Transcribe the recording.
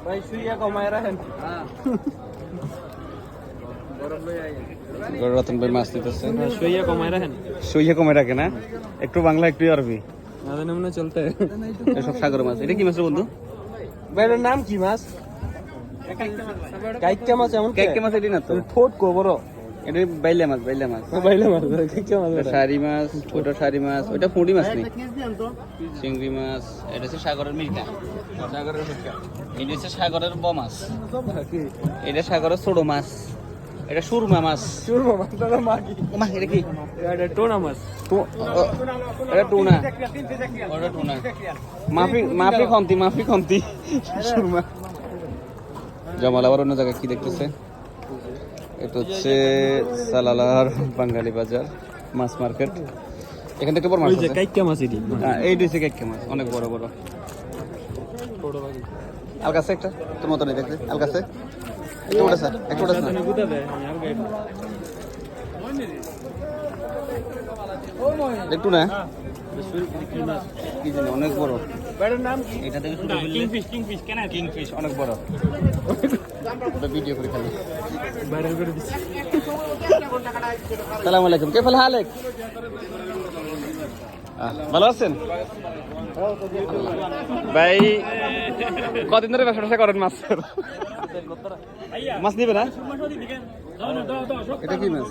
ভাই শুইয়া কমায় রাখেন। রতন ভাই মাছ নিতেছে, শুইয়া কমায় রাখেন। শুইয়ে কমে রাখে না, একটু বাংলা একটু আরবি, আমাদের নামে চলতে। এসব সাগর মাছ। এটা কি মাছ রে বন্ধু? ভাই এটার নাম কি মাছ? কাইক্কা মাছ। এমন কেকে মাছ এটি না তো, ঠোঁট কো বড়। এটা বাইলা মাছ, বাইলা মাছ। বাইলে মাছ, কাইক্কা মাছ। এটা শাড়ি মাছ, ওটা শাড়ি মাছ, ওটা ফুঁটি মাছ নেই। চিংড়ি মাছ, এটা হচ্ছে সাগরের মির্গা, সাগরের ফুটকা। এটা হচ্ছে সাগরের ব মাছ, এটা সাগরের ছোট মাছ, এটা সুরমা মাছ। সুরমা মাছ দাদা মাগি। মা এটা কি? এটা টোনা মাছ। এটা টুনা, ওটা টুনা। মাফি মাফি খন্তি, মাফি খন্তি, সুরমা। জমাল আবার অন্য জায়গায় কি দেখতেছে? এটা হচ্ছে সালালার বাঙালি বাজার মাছ মার্কেট। এখান থেকে বড় মাছ ওই যে আছে। কাইক্কা মাছ এটি। হ্যাঁ, এই দিছে কেকে মাছ, অনেক বড় বড়। আলগাছে একটা তোর মতো নেই দেখতে, আলগাছে একটা উঠেছে, একটা উঠেছে না। একটু না কি জানি, অনেক বড়। এটা থেকে শুরু করলে কিংফিশ অনেক বড়। ওটা ভিডিও করে খালি ভাইরাল করে দিচ্ছি। সালাম আলাইকুম, কে ফেল হালেক? ভালো আছেন ভাই? কদিন ধরে ব্যবসা ট্যাবসা করেন মাছ? মাছ নিবে না? এটা কি মাছ?